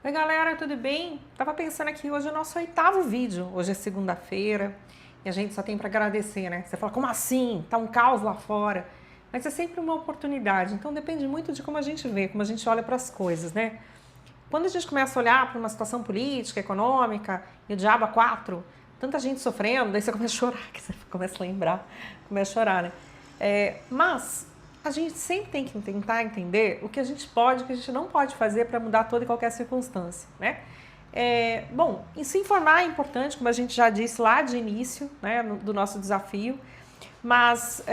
Oi galera, tudo bem? Tava pensando aqui, hoje é o nosso 8º vídeo. Hoje é segunda-feira e a gente só tem para agradecer, né? Você fala, como assim? Tá um caos lá fora. Mas é sempre uma oportunidade, então depende muito de como a gente vê, como a gente olha para as coisas, né? Quando a gente começa a olhar para uma situação política, econômica, e o diabo a quatro, tanta gente sofrendo, daí você começa a chorar, que você começa a lembrar, começa a chorar, né? Mas a gente sempre tem que tentar entender o que a gente pode e o que a gente não pode fazer para mudar toda e qualquer circunstância, né? Bom, e se informar é importante, como a gente já disse lá de início, né, do nosso desafio, mas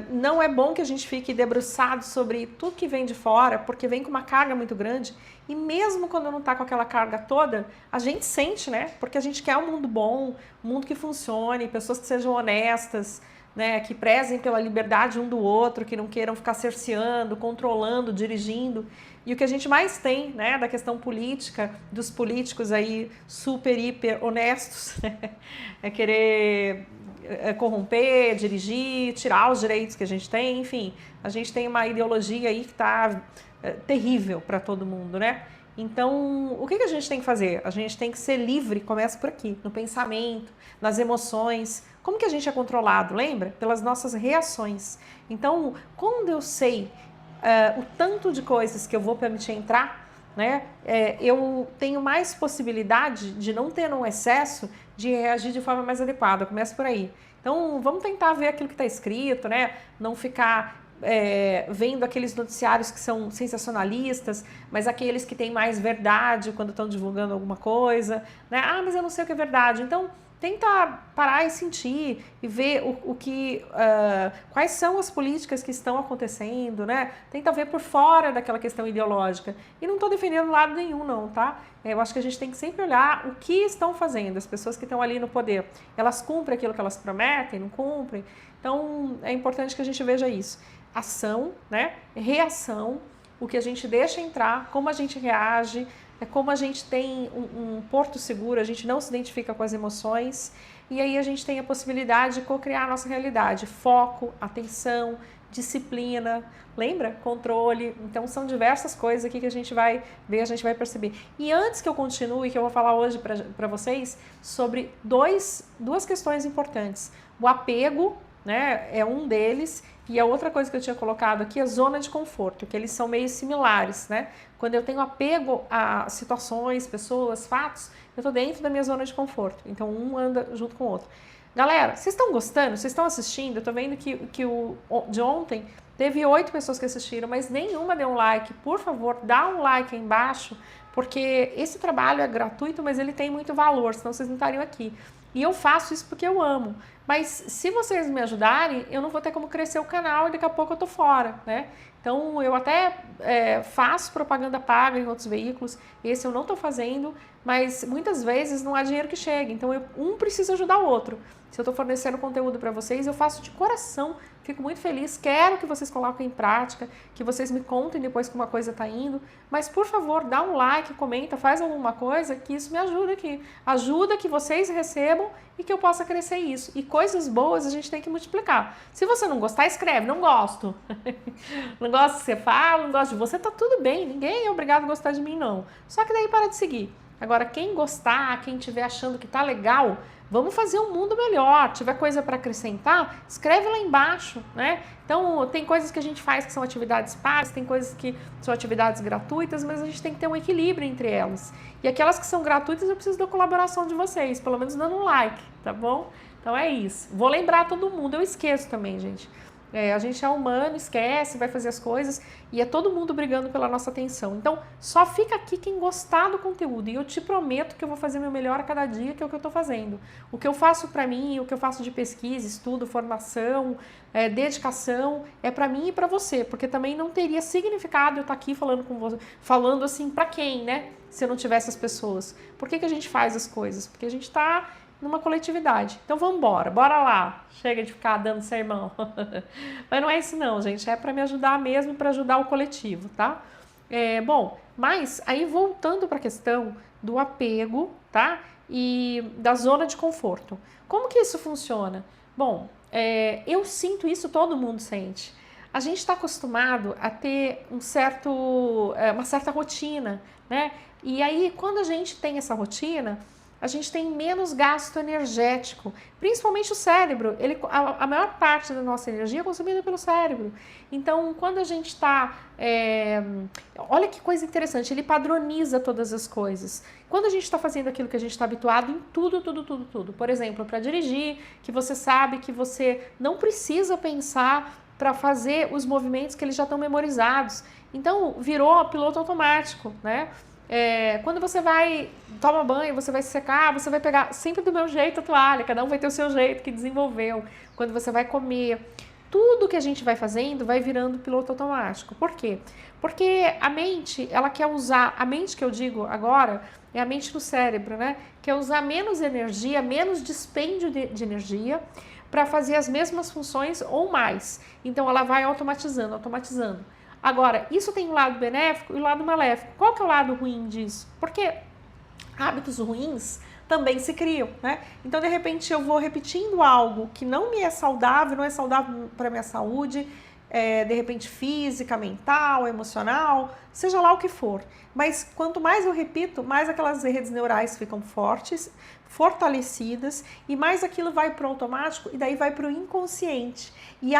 não é bom que a gente fique debruçado sobre tudo que vem de fora, porque vem com uma carga muito grande, e mesmo quando não está com aquela carga toda, a gente sente, né? Porque a gente quer um mundo bom, um mundo que funcione, pessoas que sejam honestas, né, que prezem pela liberdade um do outro, que não queiram ficar cerceando, controlando, dirigindo. E o que a gente mais tem, né, da questão política, dos políticos aí super, hiper honestos, né, é querer corromper, dirigir, tirar os direitos que a gente tem, enfim. A gente tem uma ideologia aí que está terrível para todo mundo, né? Então, o que a gente tem que fazer? A gente tem que ser livre, começa por aqui, no pensamento, nas emoções. Como que a gente é controlado, lembra? Pelas nossas reações. Então, quando eu sei o tanto de coisas que eu vou permitir entrar, né, eu tenho mais possibilidade de não ter um excesso, de reagir de forma mais adequada. Começa por aí. Então, vamos tentar ver aquilo que está escrito, né? Não ficar vendo aqueles noticiários que são sensacionalistas, mas aqueles que têm mais verdade quando estão divulgando alguma coisa, né? Ah, mas eu não sei o que é verdade. Então, tenta parar e sentir e ver quais são as políticas que estão acontecendo, né? Tenta ver por fora daquela questão ideológica. E não estou defendendo lado nenhum, não, tá? Eu acho que a gente tem que sempre olhar o que estão fazendo. As pessoas que estão ali no poder, elas cumprem aquilo que elas prometem, não cumprem? Então, é importante que a gente veja isso. Ação, né? Reação, o que a gente deixa entrar, como a gente reage, como a gente tem um porto seguro, a gente não se identifica com as emoções, e aí a gente tem a possibilidade de co-criar a nossa realidade. Foco, atenção, disciplina, lembra? Controle. Então são diversas coisas aqui que a gente vai ver, a gente vai perceber. E antes que eu continue, que eu vou falar hoje para vocês sobre duas questões importantes. O apego, né, é um deles, e a outra coisa que eu tinha colocado aqui é a zona de conforto, que eles são meio similares, né? Quando eu tenho apego a situações, pessoas, fatos, eu tô dentro da minha zona de conforto. Então, um anda junto com o outro. Galera, vocês estão gostando? Vocês estão assistindo? Eu tô vendo que de ontem teve 8 pessoas que assistiram, mas nenhuma deu um like. Por favor, dá um like aí embaixo, porque esse trabalho é gratuito, mas ele tem muito valor, senão vocês não estariam aqui. E eu faço isso porque eu amo. Mas se vocês me ajudarem, eu não vou ter como crescer o canal e daqui a pouco eu tô fora, né? Então eu até faço propaganda paga em outros veículos, esse eu não tô fazendo, mas muitas vezes não há dinheiro que chegue, então um precisa ajudar o outro. Se eu tô fornecendo conteúdo para vocês, eu faço de coração, fico muito feliz, quero que vocês coloquem em prática, que vocês me contem depois como a coisa tá indo, mas por favor, dá um like, comenta, faz alguma coisa, que isso me ajuda aqui. Ajuda que vocês recebam e que eu possa crescer isso. E coisas boas a gente tem que multiplicar. Se você não gostar, escreve, não gosto. Não gosto que você fala, não gosto de você, tá tudo bem, ninguém é obrigado a gostar de mim, não. Só que daí para de seguir. Agora, quem gostar, quem estiver achando que tá legal, vamos fazer um mundo melhor. Tiver coisa para acrescentar, escreve lá embaixo, né? Então, tem coisas que a gente faz que são atividades pagas, tem coisas que são atividades gratuitas, mas a gente tem que ter um equilíbrio entre elas. E aquelas que são gratuitas, eu preciso da colaboração de vocês, pelo menos dando um like, tá bom? Então é isso. Vou lembrar todo mundo, eu esqueço também, gente. A gente é humano, esquece, vai fazer as coisas e é todo mundo brigando pela nossa atenção. Então, só fica aqui quem gostar do conteúdo e eu te prometo que eu vou fazer meu melhor a cada dia, que é o que eu tô fazendo. O que eu faço pra mim, o que eu faço de pesquisa, estudo, formação, dedicação, é pra mim e pra você, porque também não teria significado eu estar aqui falando com você, falando assim pra quem, né? Se eu não tivesse as pessoas. Por que a gente faz as coisas? Porque a gente tá numa coletividade. Então vamos embora, bora lá. Chega de ficar dando sermão. Mas não é isso não, gente. É para me ajudar mesmo, para ajudar o coletivo, tá? Bom, mas aí voltando para a questão do apego, tá? E da zona de conforto. Como que isso funciona? Bom, eu sinto isso, todo mundo sente. A gente está acostumado a ter uma certa rotina, né? E aí, quando a gente tem essa rotina, a gente tem menos gasto energético, principalmente o cérebro. A maior parte da nossa energia é consumida pelo cérebro. Então, quando a gente está... olha que coisa interessante, ele padroniza todas as coisas. Quando a gente está fazendo aquilo que a gente está habituado em tudo. Por exemplo, para dirigir, que você sabe que você não precisa pensar para fazer os movimentos que eles já estão memorizados. Então, virou piloto automático, né? Quando você vai tomar banho, você vai se secar, você vai pegar sempre do mesmo jeito a toalha, cada um vai ter o seu jeito que desenvolveu. Quando você vai comer, tudo que a gente vai fazendo vai virando piloto automático. Por quê? Porque a mente, ela quer usar, a mente que eu digo agora, é a mente do cérebro, né? Quer usar menos energia, menos dispêndio de energia para fazer as mesmas funções ou mais. Então ela vai automatizando. Agora, isso tem um lado benéfico e um lado maléfico. Qual que é o lado ruim disso? Porque hábitos ruins também se criam, né? Então, de repente, eu vou repetindo algo que não me é saudável, não é saudável para a minha saúde, de repente física, mental, emocional, seja lá o que for. Mas quanto mais eu repito, mais aquelas redes neurais ficam fortes, fortalecidas, e mais aquilo vai para o automático e daí vai para o inconsciente. E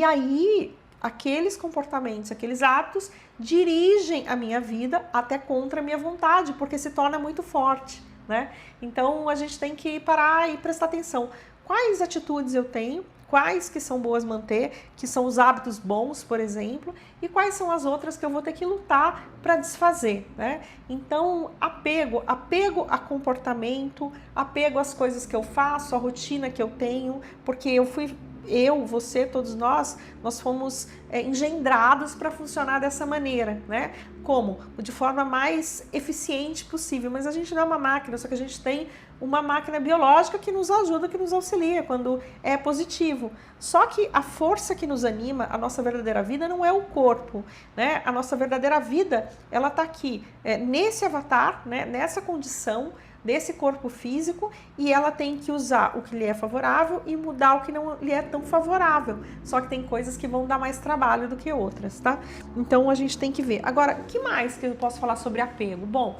aí aqueles comportamentos, aqueles hábitos dirigem a minha vida até contra a minha vontade, porque se torna muito forte, né? Então a gente tem que parar e prestar atenção. Quais atitudes eu tenho? Quais que são boas manter, que são os hábitos bons, por exemplo, e quais são as outras que eu vou ter que lutar para desfazer, né? Então, apego a comportamento, apego às coisas que eu faço, à rotina que eu tenho, porque você, todos nós fomos engendrados para funcionar dessa maneira, né? Como? De forma mais eficiente possível, mas a gente não é uma máquina, só que a gente tem uma máquina biológica que nos ajuda, que nos auxilia quando é positivo. Só que a força que nos anima, a nossa verdadeira vida não é o corpo, né? A nossa verdadeira vida, ela tá aqui, nesse avatar, né? Nessa condição, desse corpo físico, e ela tem que usar o que lhe é favorável e mudar o que não lhe é tão favorável. Só que tem coisas que vão dar mais trabalho do que outras, tá? Então a gente tem que ver. Agora, o que mais que eu posso falar sobre apego? Bom,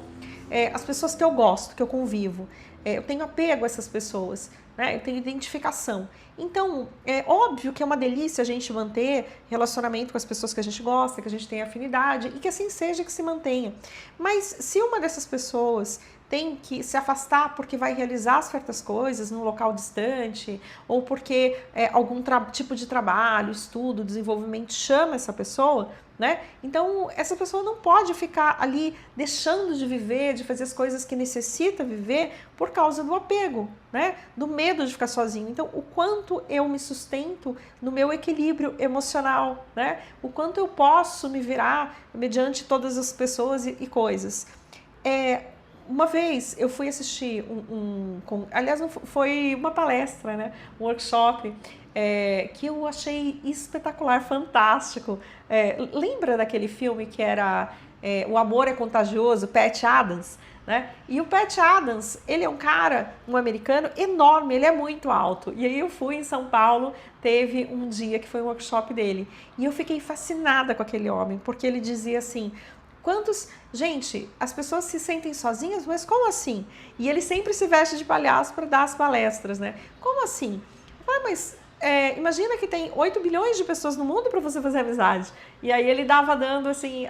as pessoas que eu gosto, que eu convivo, eu tenho apego a essas pessoas, né? Eu tenho identificação. Então, é óbvio que é uma delícia a gente manter relacionamento com as pessoas que a gente gosta, que a gente tem afinidade, e que assim seja, que se mantenha. Mas se uma dessas pessoas tem que se afastar porque vai realizar certas coisas num local distante, ou porque algum tipo de trabalho, estudo, desenvolvimento chama essa pessoa, né? Então, essa pessoa não pode ficar ali deixando de viver, de fazer as coisas que necessita viver por causa do apego, né? Do medo de ficar sozinho. Então, o quanto eu me sustento no meu equilíbrio emocional, né? O quanto eu posso me virar mediante todas as pessoas e coisas. Uma vez eu fui assistir aliás, foi uma palestra, né? Um workshop que eu achei espetacular, fantástico. Lembra daquele filme que era O Amor é Contagioso, Pat Adams? Né? E o Pat Adams, ele é um americano enorme, ele é muito alto. E aí eu fui em São Paulo, teve um dia que foi um workshop dele. E eu fiquei fascinada com aquele homem, porque ele dizia assim... Gente, as pessoas se sentem sozinhas, mas como assim? E ele sempre se veste de palhaço para dar as palestras, né? Como assim? Mas imagina que tem 8 bilhões de pessoas no mundo para você fazer amizade. E aí ele dando assim,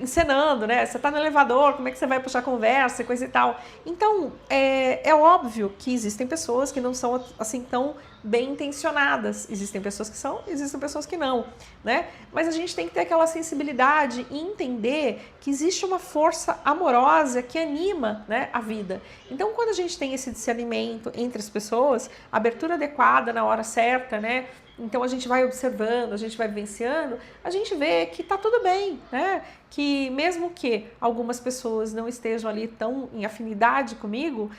encenando, né? Você tá no elevador, como é que você vai puxar conversa, coisa e tal. Então, é óbvio que existem pessoas que não são assim tão bem intencionadas. Existem pessoas que são, existem pessoas que não, né? Mas a gente tem que ter aquela sensibilidade e entender que existe uma força amorosa que anima, né, a vida. Então, quando a gente tem esse discernimento entre as pessoas, abertura adequada na hora certa, né? Então a gente vai observando, a gente vai vivenciando, a gente vê que tá tudo bem, né? Que mesmo que algumas pessoas não estejam ali tão em afinidade comigo,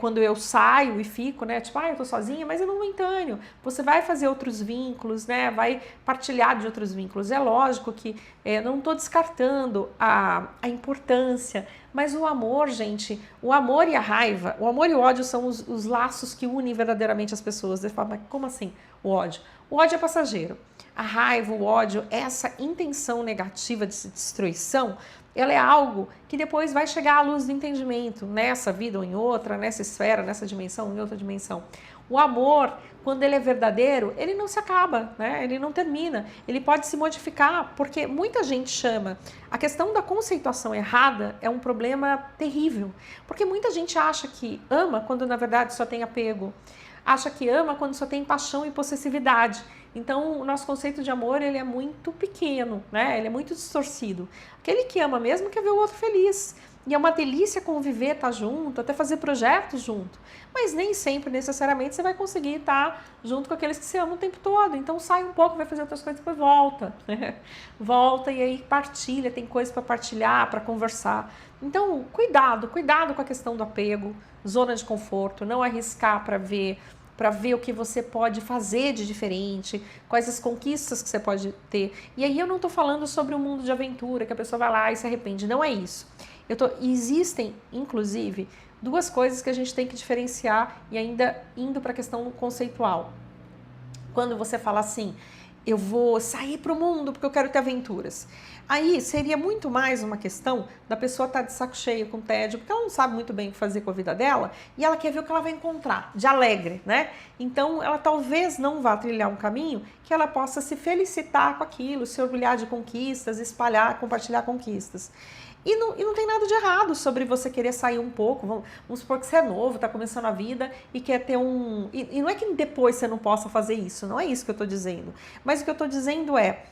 quando eu saio e fico, né? Tipo, eu tô sozinha, mas é momentâneo. Você vai fazer outros vínculos, né? Vai partilhar de outros vínculos. É lógico que não tô descartando a importância, mas o amor, gente, o amor e a raiva, o amor e o ódio são os laços que unem verdadeiramente as pessoas. Você fala, mas como assim o ódio? O ódio é passageiro. A raiva, o ódio, essa intenção negativa de destruição ela é algo que depois vai chegar à luz do entendimento, nessa vida ou em outra, nessa esfera, nessa dimensão, em outra dimensão. O amor, quando ele é verdadeiro, ele não se acaba, né? Ele não termina, ele pode se modificar, porque muita gente chama. A questão da conceituação errada é um problema terrível, porque muita gente acha que ama quando na verdade só tem apego, acha que ama quando só tem paixão e possessividade. Então, o nosso conceito de amor, ele é muito pequeno, né? Ele é muito distorcido. Aquele que ama mesmo quer ver o outro feliz. E é uma delícia conviver, estar junto, até fazer projetos junto. Mas nem sempre, necessariamente, você vai conseguir estar junto com aqueles que você ama o tempo todo. Então, sai um pouco, vai fazer outras coisas, depois volta, né? Volta e aí partilha, tem coisas para partilhar, para conversar. Então, cuidado com a questão do apego, zona de conforto, não arriscar para ver o que você pode fazer de diferente, quais as conquistas que você pode ter. E aí eu não estou falando sobre um mundo de aventura, que a pessoa vai lá e se arrepende, não é isso. Existem, inclusive, duas coisas que a gente tem que diferenciar e ainda indo para a questão conceitual. Quando você fala assim, eu vou sair para o mundo porque eu quero ter aventuras. Aí seria muito mais uma questão da pessoa estar de saco cheio, com tédio, porque ela não sabe muito bem o que fazer com a vida dela e ela quer ver o que ela vai encontrar, de alegre, né? Então ela talvez não vá trilhar um caminho que ela possa se felicitar com aquilo, se orgulhar de conquistas, espalhar, compartilhar conquistas. E não tem nada de errado sobre você querer sair um pouco. Vamos supor que você é novo, está começando a vida e quer ter um... E não é que depois você não possa fazer isso, não é isso que eu estou dizendo. Mas o que eu estou dizendo é,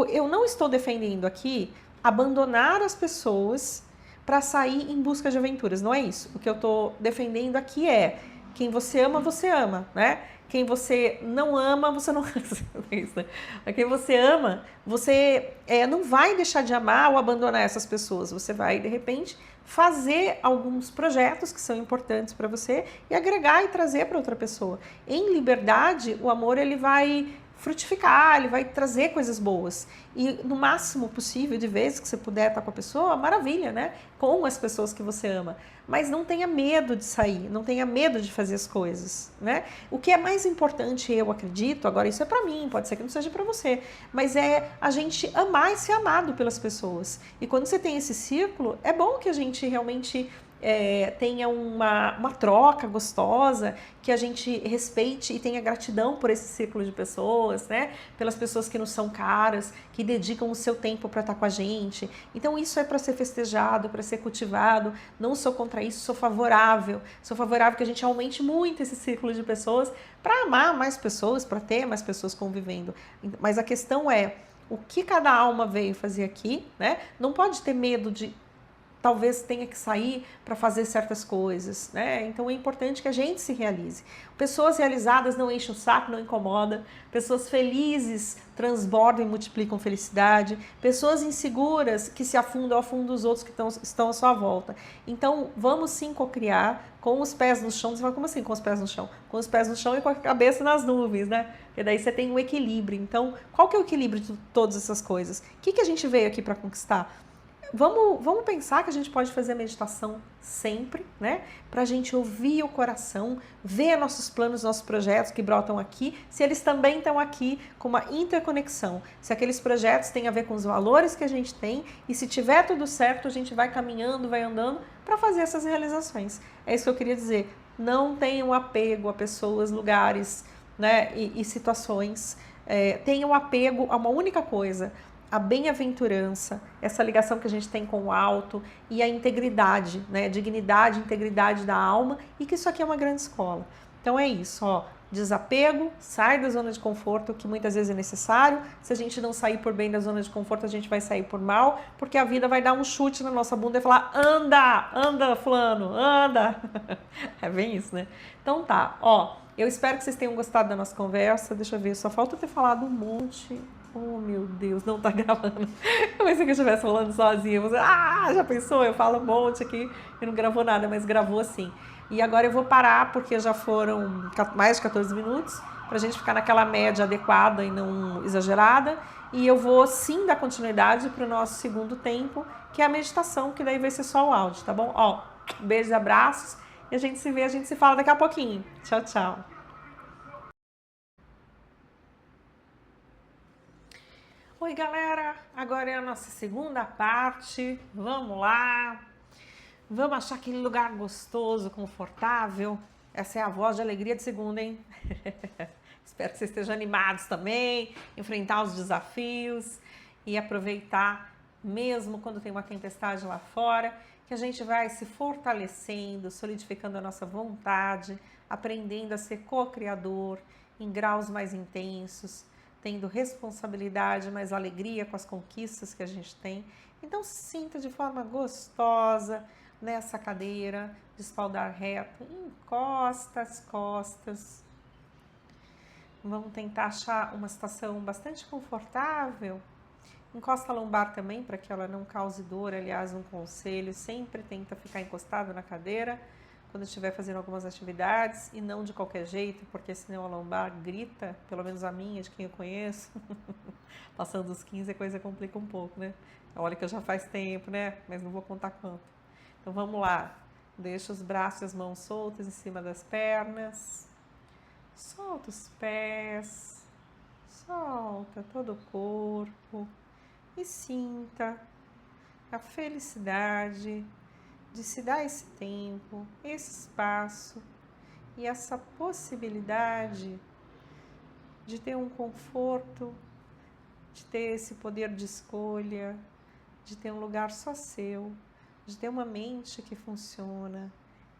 eu não estou defendendo aqui abandonar as pessoas para sair em busca de aventuras, não é isso. O que eu estou defendendo aqui é quem você ama, né? Quem você não ama, você não... Quem você ama, você não vai deixar de amar ou abandonar essas pessoas. Você vai, de repente, fazer alguns projetos que são importantes para você e agregar e trazer para outra pessoa. Em liberdade, o amor ele vai frutificar, ele vai trazer coisas boas. E no máximo possível de vezes que você puder estar com a pessoa, maravilha, né? Com as pessoas que você ama. Mas não tenha medo de sair, não tenha medo de fazer as coisas, né? O que é mais importante, eu acredito, agora isso é pra mim, pode ser que não seja pra você, mas é a gente amar e ser amado pelas pessoas. E quando você tem esse círculo, é bom que a gente realmente tenha uma troca gostosa, que a gente respeite e tenha gratidão por esse círculo de pessoas, né? Pelas pessoas que nos são caras, que dedicam o seu tempo para estar com a gente. Então isso é para ser festejado, para ser cultivado. Não sou contra isso, sou favorável. Sou favorável que a gente aumente muito esse círculo de pessoas para amar mais pessoas, para ter mais pessoas convivendo. Mas a questão é, o que cada alma veio fazer aqui, né? Não pode ter medo de talvez tenha que sair para fazer certas coisas, né? Então é importante que a gente se realize. Pessoas realizadas não enchem o saco, não incomoda. Pessoas felizes transbordam e multiplicam felicidade. Pessoas inseguras que se afundam os outros que estão à sua volta. Então vamos sim cocriar com os pés no chão. Você fala, como assim com os pés no chão? Com os pés no chão e com a cabeça nas nuvens, né? Porque daí você tem um equilíbrio. Então, qual que é o equilíbrio de todas essas coisas? O que a gente veio aqui para conquistar? Vamos pensar que a gente pode fazer meditação sempre, né? Para a gente ouvir o coração, ver nossos planos, nossos projetos que brotam aqui, se eles também estão aqui com uma interconexão, se aqueles projetos têm a ver com os valores que a gente tem e se tiver tudo certo, a gente vai caminhando, vai andando para fazer essas realizações. É isso que eu queria dizer. Não tenham apego a pessoas, lugares, né? E situações. Tenham apego a uma única coisa, a bem-aventurança, essa ligação que a gente tem com o alto e a integridade, né? Dignidade, integridade da alma e que isso aqui é uma grande escola. Então é isso, ó, desapego, sai da zona de conforto, que muitas vezes é necessário. Se a gente não sair por bem da zona de conforto, a gente vai sair por mal, porque a vida vai dar um chute na nossa bunda e falar, anda, anda fulano, anda. É bem isso, né? Então tá, ó, eu espero que vocês tenham gostado da nossa conversa. Deixa eu ver, só falta eu ter falado um monte. Oh, meu Deus, não tá gravando. Eu pensei que eu estivesse falando sozinha. Você, já pensou? Eu falo um monte aqui e não gravou nada, mas gravou sim. E agora eu vou parar, porque já foram mais de 14 minutos, pra gente ficar naquela média adequada e não exagerada. E eu vou sim dar continuidade pro nosso segundo tempo, que é a meditação, que daí vai ser só o áudio, tá bom? Ó, beijos e abraços. E a gente se vê, a gente se fala daqui a pouquinho. Tchau, tchau. Oi, galera! Agora é a nossa segunda parte. Vamos lá! Vamos achar aquele lugar gostoso, confortável. Essa é a voz de alegria de segunda, hein? Espero que vocês estejam animados também, enfrentar os desafios e aproveitar, mesmo quando tem uma tempestade lá fora, que a gente vai se fortalecendo, solidificando a nossa vontade, aprendendo a ser co-criador em graus mais intensos, tendo responsabilidade, mais alegria com as conquistas que a gente tem. Então se sinta de forma gostosa nessa cadeira, de espaldar reto, encosta as costas. Vamos tentar achar uma situação bastante confortável. Encosta a lombar também para que ela não cause dor. Aliás, um conselho, sempre tenta ficar encostado na cadeira quando estiver fazendo algumas atividades e não de qualquer jeito, porque senão a lombar grita, pelo menos a minha, de quem eu conheço. Passando dos 15 a coisa complica um pouco, né? Olha que eu já faz tempo, né? Mas não vou contar quanto. Então vamos lá. Deixa os braços e as mãos soltas em cima das pernas. Solta os pés. Solta todo o corpo. E sinta a felicidade de se dar esse tempo, esse espaço e essa possibilidade de ter um conforto, de ter esse poder de escolha, de ter um lugar só seu, de ter uma mente que funciona,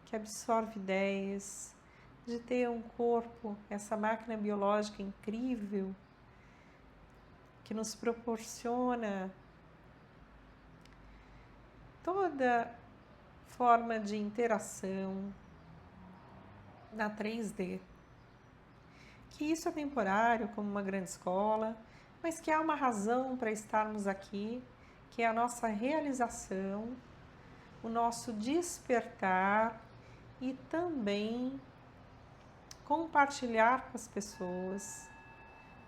que absorve ideias, de ter um corpo, essa máquina biológica incrível que nos proporciona toda forma de interação na 3D. Que isso é temporário, como uma grande escola, mas que há uma razão para estarmos aqui, que é a nossa realização, o nosso despertar e também compartilhar com as pessoas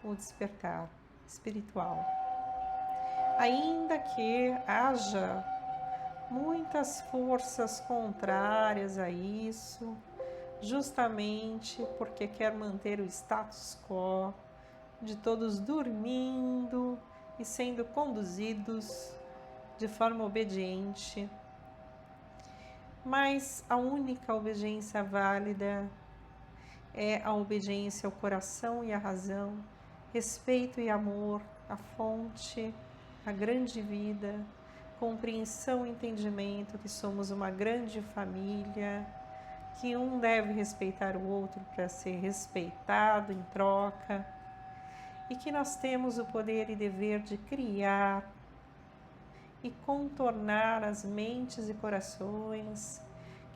o despertar espiritual. Ainda que haja muitas forças contrárias a isso, justamente porque quer manter o status quo de todos dormindo e sendo conduzidos de forma obediente. Mas a única obediência válida é a obediência ao coração e à razão, respeito e amor, a fonte, a grande vida, compreensão e entendimento que somos uma grande família, que um deve respeitar o outro para ser respeitado em troca, e que nós temos o poder e dever de criar e contornar as mentes e corações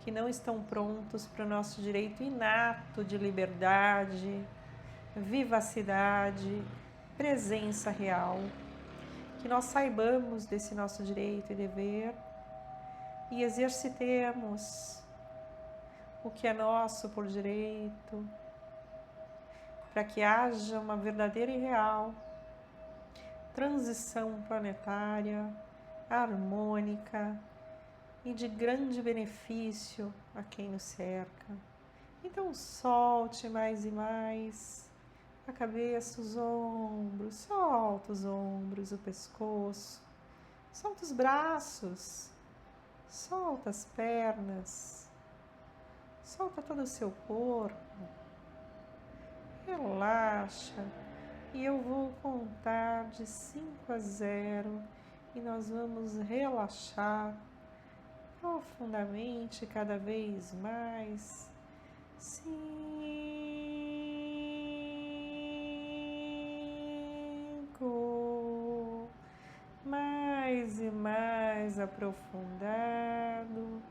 que não estão prontos para o nosso direito inato de liberdade, vivacidade, presença real, que nós saibamos desse nosso direito e dever e exercitemos o que é nosso por direito, para que haja uma verdadeira e real transição planetária, harmônica e de grande benefício a quem nos cerca. Então solte mais e mais a cabeça, os ombros, solta os ombros, o pescoço, solta os braços, solta as pernas, solta todo o seu corpo, relaxa. E eu vou contar de 5 a 0 e nós vamos relaxar profundamente cada vez mais. 5, mais e mais aprofundado.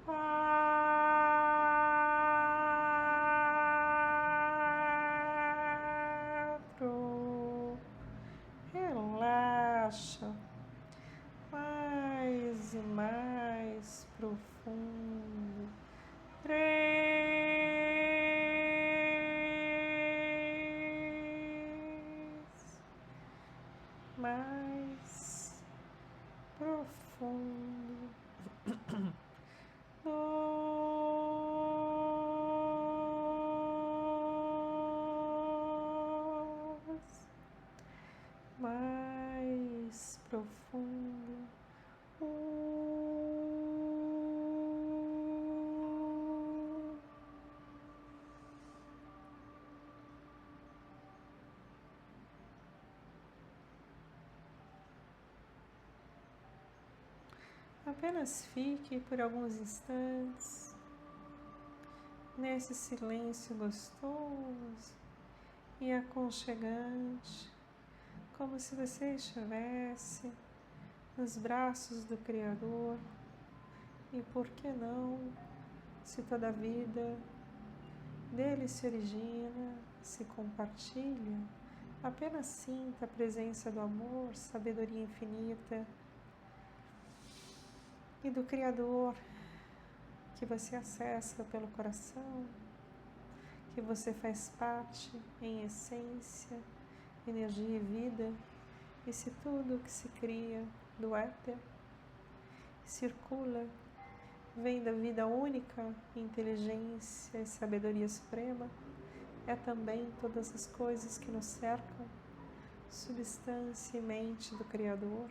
4, relaxa, mais e mais profundo. 3, mais profundo. 2, mais Apenas fique por alguns instantes nesse silêncio gostoso e aconchegante, como se você estivesse nos braços do Criador. E por que não, se toda a vida dele se origina, se compartilha, apenas sinta a presença do amor, sabedoria infinita e do Criador que você acessa pelo coração, que você faz parte em essência, energia e vida. E se tudo que se cria do éter circula, vem da vida única, inteligência e sabedoria suprema, é também todas as coisas que nos cercam, substância e mente do Criador,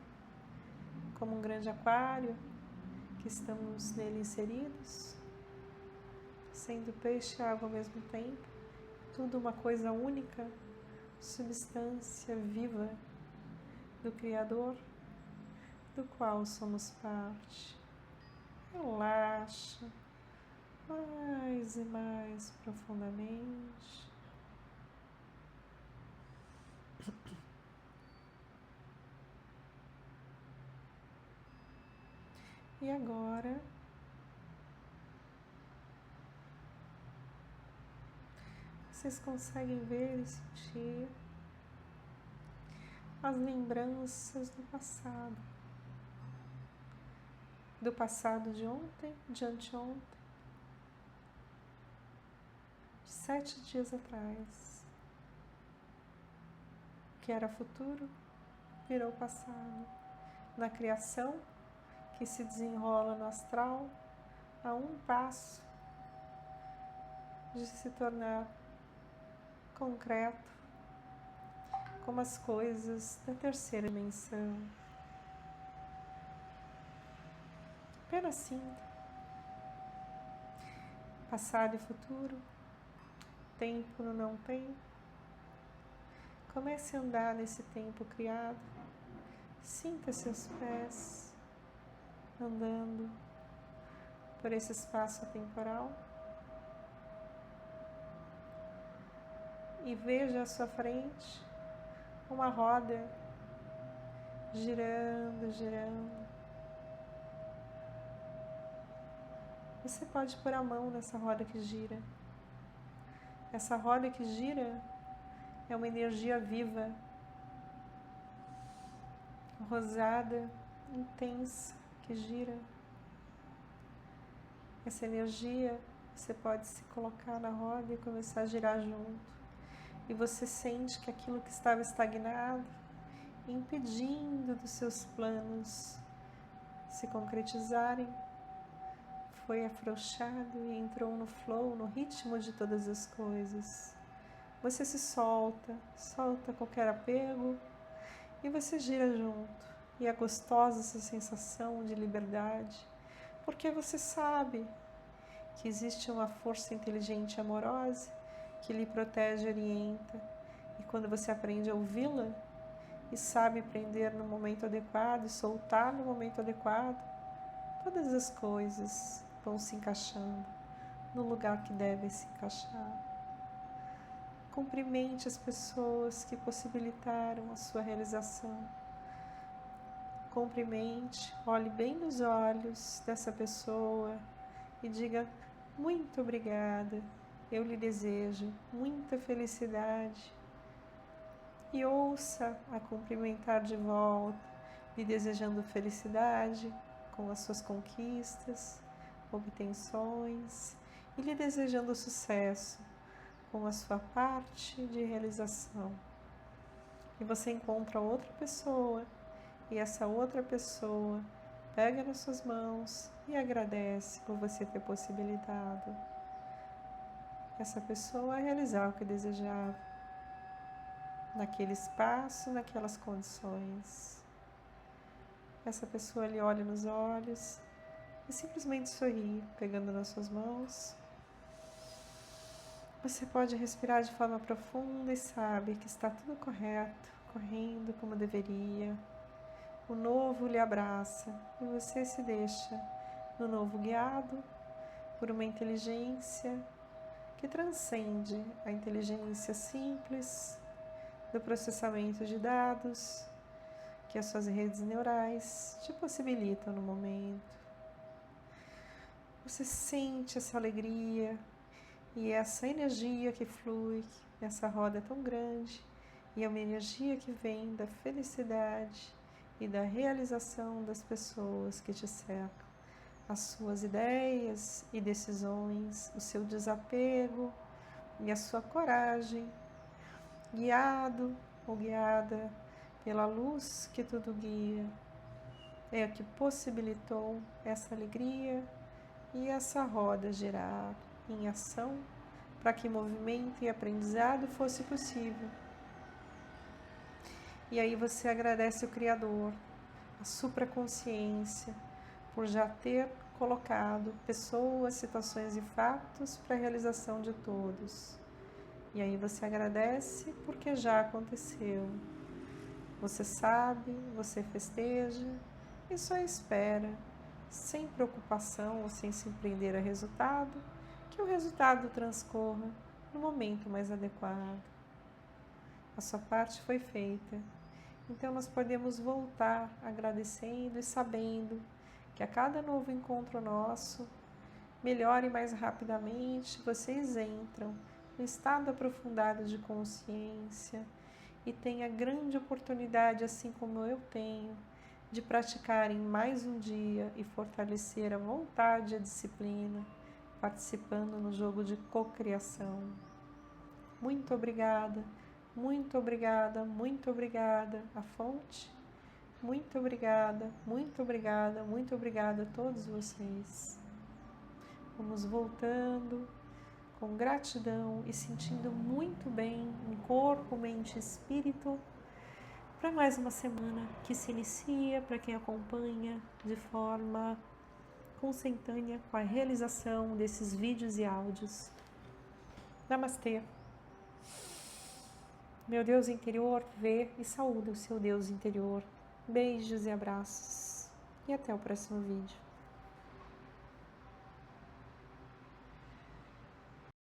como um grande aquário que estamos nele inseridos, sendo peixe e água ao mesmo tempo, tudo uma coisa única, substância viva do Criador, do qual somos parte. Relaxa mais e mais profundamente. E agora, vocês conseguem ver e sentir as lembranças do passado de ontem, de anteontem, de 7 dias atrás. O que era futuro virou passado. Na criação que se desenrola no astral, a um passo de se tornar concreto, como as coisas da terceira dimensão. Apenas sinta. Passado e futuro, tempo no não tempo. Comece a andar nesse tempo criado. Sinta seus pés andando por esse espaço atemporal. E veja à sua frente uma roda girando, girando. Você pode pôr a mão nessa roda que gira. Essa roda que gira é uma energia viva, rosada, intensa, que gira. Essa energia, você pode se colocar na roda e começar a girar junto. E você sente que aquilo que estava estagnado, impedindo dos seus planos se concretizarem, foi afrouxado e entrou no flow, no ritmo de todas as coisas. Você se solta qualquer apego e você gira junto. E é gostosa essa sensação de liberdade, porque você sabe que existe uma força inteligente e amorosa que lhe protege e orienta. E quando você aprende a ouvi-la e sabe prender no momento adequado e soltar no momento adequado, todas as coisas vão se encaixando no lugar que devem se encaixar. Cumprimente as pessoas que possibilitaram a sua realização. Cumprimente, olhe bem nos olhos dessa pessoa e diga: muito obrigada, eu lhe desejo muita felicidade. E ouça a cumprimentar de volta, lhe desejando felicidade com as suas conquistas, obtenções, e lhe desejando sucesso com a sua parte de realização. E você encontra outra pessoa, e essa outra pessoa pega nas suas mãos e agradece por você ter possibilitado essa pessoa a realizar o que desejava, naquele espaço, naquelas condições. Essa pessoa lhe olha nos olhos e simplesmente sorri, pegando nas suas mãos. Você pode respirar de forma profunda e sabe que está tudo correto, correndo como deveria. o novo lhe abraça e você se deixa no novo guiado por uma inteligência que transcende a inteligência simples do processamento de dados que as suas redes neurais te possibilitam no momento. Você sente essa alegria e essa energia que flui nessa roda tão grande, e é uma energia que vem da felicidade e da realização das pessoas que te cercam. As suas ideias e decisões, o seu desapego e a sua coragem, guiado ou guiada pela luz que tudo guia, é o que possibilitou essa alegria e essa roda girar em ação para que movimento e aprendizado fosse possível. E aí você agradece o Criador, a supraconsciência, por já ter colocado pessoas, situações e fatos para a realização de todos. E aí você agradece porque já aconteceu. Você sabe, você festeja e só espera, sem preocupação ou sem se prender a resultado, que o resultado transcorra no momento mais adequado. A sua parte foi feita. Então nós podemos voltar agradecendo e sabendo que a cada novo encontro nosso, melhor e mais rapidamente, vocês entram no estado aprofundado de consciência e têm a grande oportunidade, assim como eu tenho, de praticarem mais um dia e fortalecer a vontade e a disciplina, participando no jogo de cocriação. Muito obrigada, muito obrigada, muito obrigada à fonte. Muito obrigada, muito obrigada, muito obrigada a todos vocês. Vamos voltando com gratidão e sentindo muito bem em corpo, mente e espírito para mais uma semana que se inicia, para quem acompanha de forma consentânea com a realização desses vídeos e áudios. Namastê! Meu Deus interior vê e saúda o seu Deus interior. Beijos e abraços. E até o próximo vídeo.